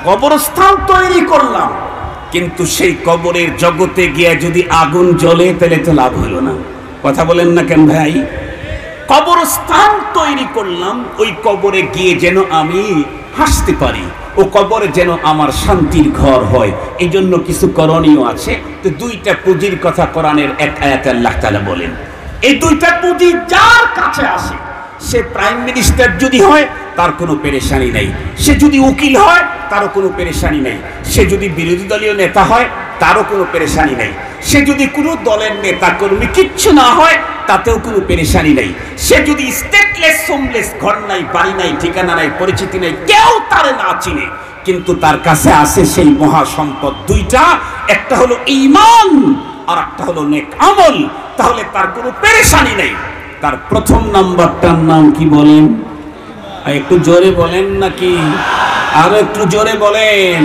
কবরস্থান তৈরি করলাম, কিন্তু সেই কবরের জগতে গিয়ে যদি আগুন জ্বলে তাহলে তো লাভ হলো না। কথা বলেন না কেন ভাই? কবরস্থান তৈরি করলাম, ওই কবরে গিয়ে যেন আমি হাসতে পারি, ও কবর যেন আমার শান্তির ঘর হয়। এই জন্য কিছু করণীয় আছে। তো দুইটা পুঁজির কথা কোরআনের এক আয়াতে আল্লাহ তাআলা বলেন। এই দুইটা পুঁজি যার কাছে আসে, সে প্রাইম মিনিস্টার যদি হয় তার কোনো পেরেশানি নাই, সে যদি উকিল হয় তারও কোনো পেরেশানি নাই, সে যদি বিরোধী দলীয় নেতা হয় তারও কোনো পেরেশানি নাই, সে যদি কোনো দলের নেতা কর্মী কিচ্ছু না হয় তাতেও কোনো পেরেশানি নাই, সে যদি স্টেটলেস হোমলেস, ঘর নাই, বাড়ি নাই, ঠিকানা নাই, পরিচিতি নাই, কেউ তারে না চিনে, কিন্তু তার কাছে আছে সেই মহা সম্পদ দুইটা, একটা হলো ঈমান আর একটা হলো নেক আমল, তাহলে তার কোনো পেরেশানি নেই। তার প্রথম নাম্বারটার নাম কি বলেন? একটু জোরে বলেন নাকি আরো একটু জোরে বলেন?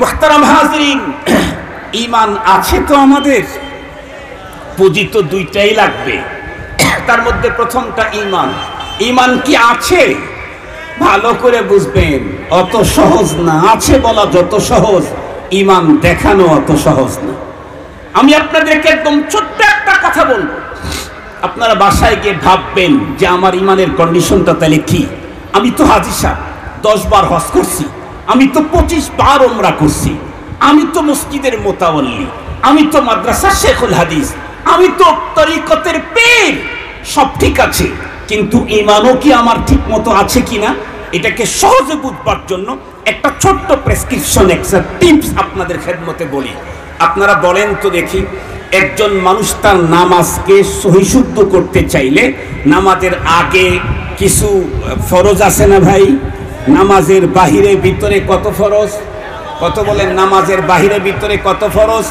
মুহতারাম হাজরিন, ঈমান আছে তো আমাদের, পুঁজি তো দুইটাই লাগবে। তার মধ্যে প্রথমটা ঈমান। ঈমান কি আছে? ভালো করে বুঝবেন, অত সহজ না। আছে বলা যত সহজ, ঈমান দেখানো অত সহজ না। আমি আপনাদেরকে একদম ছোট্ট একটা কথা বলবো, আপনারা বাসায় গিয়ে ভাববেন যে আমার ঈমানের কন্ডিশনটা তাহলে কি। আমি তো হাজী সাহেব 10 বার হজ করছি, আমি তো 25 বার উমরা করছি, আমি তো মসজিদের মোতাওয়াল্লি, আমি তো মাদ্রাসার শেখুল হাদিস, আমি তো তরিকতের পীর, সব ঠিক আছে, কিন্তু ঈমানও কি আমার ঠিক মতো আছে কিনা, এটাকে সহজে বুঝবার জন্য একটা ছোট্ট প্রেসক্রিপশন, একটা টিপস আপনাদের খেদমতে বলি। আপনারা বলেন তো দেখি, একজন মানুষ তার নামাজকে সহিশুদ্ধ করতে চাইলে নামাজের আগে কিছু ফরজ আছে না ভাই? নামাজের বাহিরে ভিতরে কত ফরজ? কত বলেন? নামাজের বাহিরে ভিতরে কত ফরজ?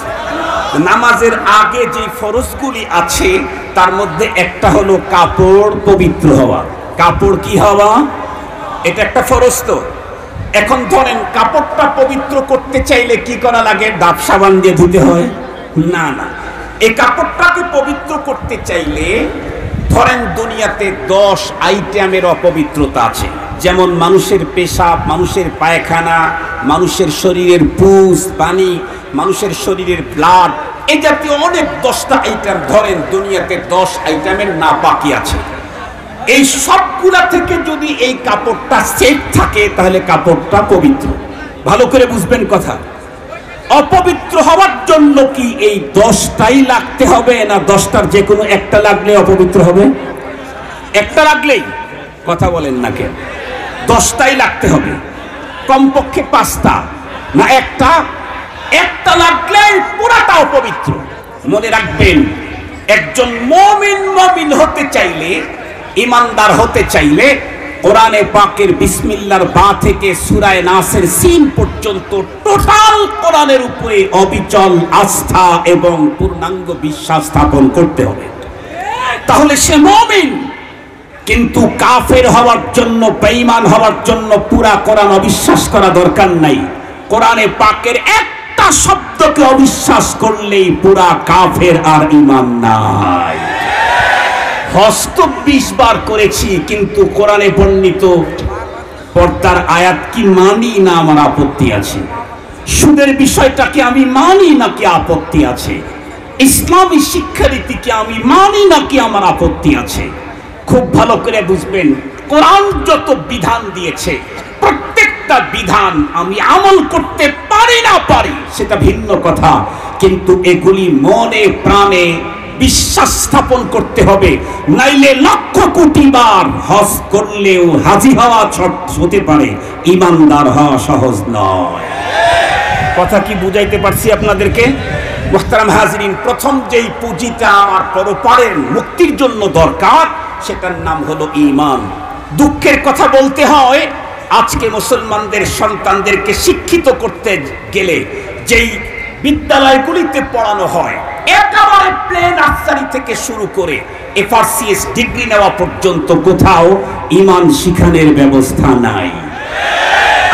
নামাজের আগে যে ফরজগুলি আছে তার মধ্যে একটা হলো কাপড় পবিত্র হওয়া। কাপড় কি হওয়া? এটা একটা ফরজ। তো এখন ধরেন কাপড়টা পবিত্র করতে চাইলে কি করা লাগে? ডাব সাবান দিয়ে ধুতে হয়? না না, এই কাপড়টাকে পবিত্র করতে চাইলে ধরেন দুনিয়াতে 10 আইটেমের অপবিত্রতা আছে, যেমন মানুষের পেশাব, মানুষের পায়খানা, মানুষের শরীরের পুজ, পানি, মানুষের শরীরের ব্লাড, এই জাতীয় অনেক 10টা আইটেম ধরেন দুনিয়াতে 10 আইটেমের নাপাকি আছে। এই সবগুলা থেকে যদি এই কাপড়টা সেফ থাকে তাহলে কাপড়টা পবিত্র। ভালো করে বুঝবেন কথা। অপবিত্র হওয়ার জন্য কি এই 10টাই লাগতে হবে, না 10টার যে কোনো একটা লাগলে অপবিত্র হবে? একটা লাগলেই? কথা বলেন না কেন? 10টাই লাগতে হবে, কমপক্ষে 5টা না একটা? একটা লাগলেই পুরাটা অপবিত্র। মনে রাখবেন, একজন মুমিন হতে চাইলে, ঈমানদার হতে চাইলে কোরআনে পাকের বিসমিল্লাহর বা থেকে সূরা নাসের সিন পর্যন্ত টোটাল কোরআনের উপরে অবিচল আস্থা এবং পূর্ণাঙ্গ বিশ্বাস স্থাপন করতে হবে, তাহলে সে মুমিন। কিন্তু কাফের হওয়ার জন্য, বেঈমান হওয়ার জন্য পুরা কোরআন অবিশ্বাস করা দরকার নাই। কোরআনে পাকের একটা শব্দকে অবিশ্বাস করলেই পুরা কাফের, আর ঈমান নাই। হজ তো 20 বার করেছি, কিন্তু কোরআনে বর্ণিত পর্দার আয়াত কি মানি না আমার আপত্তি আছে? সুদের বিষয়টাকে আমি মানি নাকি আপত্তি আছে? ইসলামী শিক্ষারীতিকে আমি মানি নাকি আমার আপত্তি আছে? খুব ভালো করে বুঝবেন, কোরআন যত বিধান দিয়েছে প্রত্যেকটা বিধান আমি আমল করতে পারি না পারি সেটা ভিন্ন কথা, কিন্তু এগুলি মনে প্রাণে বিশ্বাস স্থাপন করতে হবে, নাইলে লক্ষ কোটি বার হজ করলেও হাজী হওয়া হতে পারে, ঈমানদার হওয়া সহজ নয়। কথা কি বুঝাইতে পারছি আপনাদেরকে? মুহতারাম হাজরিন, প্রথম যেই পুঁজিটা আমার পরপারের মুক্তির জন্য দরকার সেটার নাম হলো ঈমান। দুঃখের কথা বলতে হয়, আজকে মুসলমানদের সন্তানদেরকে শিক্ষিত করতে গেলে যেই বিদ্যালয়গুলিতে পড়ানো হয়, একেবারে প্লে নার্সারি থেকে শুরু করে FRCS ডিগ্রি নেওয়া পর্যন্ত কোথাও ঈমান শিখানোর ব্যবস্থা নাই।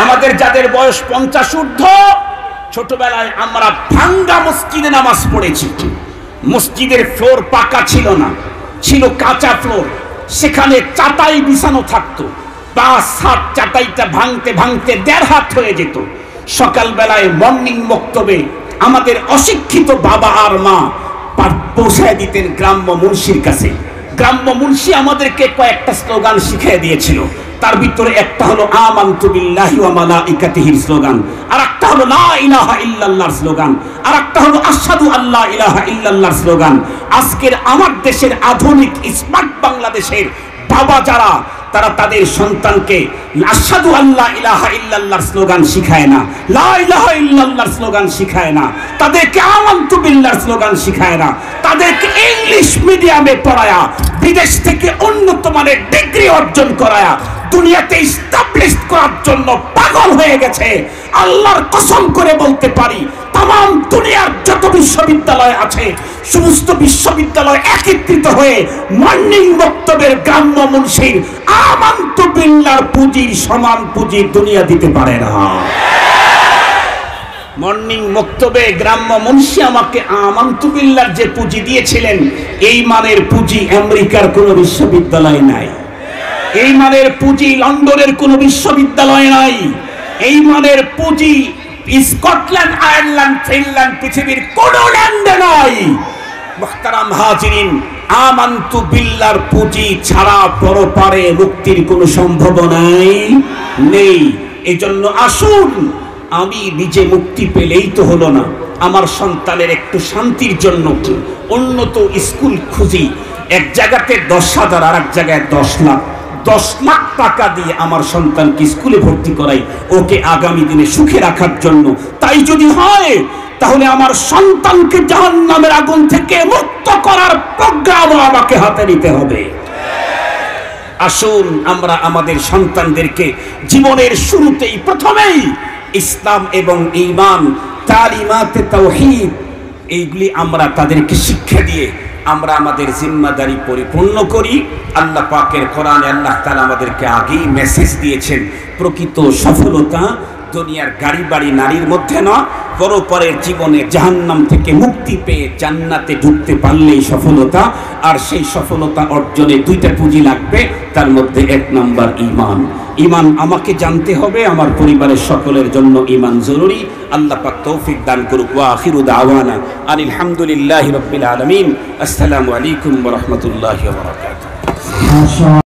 আমাদের যাদের বয়স 50 ঊর্ধ্ব, ছোটবেলায় আমরা ভাঙ্গা মসজিদে নামাজ পড়েছি। মসজিদের ফ্লোর পাকা ছিল না, ছিল কাঁচা ফ্লোর, সেখানে চাটাই বিছানো থাকতো। 5 হাত চাটাইটা ভাঙতে ভাঙতে 1.5 হাত হয়ে যেত। সকালবেলায় মর্নিং বক্তব্যে আমাদের অশিক্ষিত বাবা আর মা পৌঁছায় দিতেন গ্রাম্য মুন্সির কাছে। গ্রাম্য মুন্সি আমাদেরকে কয়েকটা স্লোগান শিখিয়ে দিয়েছিল। তার ভিতরে একটা হলো আমানতু বিল্লাহি ওয়া মালাইকাতিহির স্লোগান, আর একটা হলো লা ইলাহা ইল্লাল্লাহর স্লোগান, আর একটা হলো আশহাদু আল্লা ইলাহা ইল্লাল্লাহর স্লোগান। আজকের আমার দেশের আধুনিক স্মার্ট বাংলাদেশের বাবা যারা, তারা তাদের সন্তানকে আশহাদু আল্লা ইলাহা ইল্লাল্লাহর স্লোগান শিখায় না, লা ইলাহা ইল্লাল্লাহর স্লোগান শিখায় না, তাদেরকে আমানতু বিল্লাহর স্লোগান শিখায় না, তাদেরকে ইংলিশ মিডিয়ামে পড়ায়া, বিদেশ থেকে উন্নত মানের ডিগ্রি অর্জন করায়া দুনিয়াতে এস্টাবলিশ করার জন্য পাগল হয়ে গেছে। আল্লাহর কসম করে বলতে পারি, তাম দুনিয়ার যত বিশ্ববিদ্যালয় আছে সমস্ত বিশ্ববিদ্যালয় একত্রিত হয়ে মর্নিং বক্তব্যের গ্রাম্য মুন্সির আমানতু বিল্লাহর পুঁজির সমান পুঁজি দুনিয়া দিতে পারে না। মর্নিং বক্তব্যে গ্রাম্য মুন্সি আমাকে আমানতু বিল্লাহর যে পুঁজি দিয়েছিলেন, এই মানের পুঁজি আমেরিকার কোনো বিশ্ববিদ্যালয় নাই, এই মানের পুঁজি লন্ডনের কোনো বিশ্ববিদ্যালয় নাই, এই মানের পুঁজি স্কটল্যান্ড, আয়ারল্যান্ড, ফিনল্যান্ড, পৃথিবীর কোন ল্যান্ডে নাই। মুহতারাম হাজিরিন, আমানতু বিল্লাহর পুঁজি ছাড়া পরপারে মুক্তির কোনো সম্ভাবনাই নেই। এজন্য আসুন, আমি নিজে মুক্তি পেলেই তো হলো না, আমার সন্তানের একটু শান্তির জন্য উন্নত স্কুল খুঁজি। এক জায়গাতে 10,000, আর এক জায়গায় 10 লাখ। 10 লাখ টাকা দিয়ে আমার সন্তানকে স্কুলে ভর্তি করাই, ওকে আগামী দিনে সুখে রাখার জন্য। তাই যদি হয়, তাহলে আমার সন্তানকে জাহান্নামের আগুন থেকে মুক্ত করার প্রোগ্রাম আমাকে হাতে নিতে হবে। আসুন আমরা আমাদের সন্তানদেরকে জীবনের শুরুতেই প্রথমেই ইসলাম এবং ঈমান, তালিমাতে তাওহীদ, এইগুলি আমরা তাদেরকে শিক্ষা দিয়ে আমরা আমাদের জিম্মাদারি পরিপূর্ণ করি। আল্লাহ পাকের কোরআনে আল্লাহ তাআলা আমাদেরকে আগেই মেসেজ দিয়েছেন, প্রকৃত সফলতা দুনিয়ার গাড়ি বাড়ি নারীর মধ্যে নয়, পরপরের জীবনে জাহান্নাম থেকে মুক্তি পেয়ে জান্নাতে ঢুকতে পারলেই সফলতা। আর সেই সফলতা অর্জনে 2টা পুঁজি লাগবে, তার মধ্যে 1 নাম্বার ঈমান। ঈমান আমাকে জানতে হবে, আমার পরিবারের সকলের জন্য ঈমান জরুরি। আল্লাহ পাক তৌফিক দান করুক। ওয়া আখিরু দাওয়ানা আনিল হামদুলিল্লাহি রাব্বিল আলামিন। আসসালামু আলাইকুম ওয়া রাহমাতুল্লাহি ওয়া বারাকাতুহু।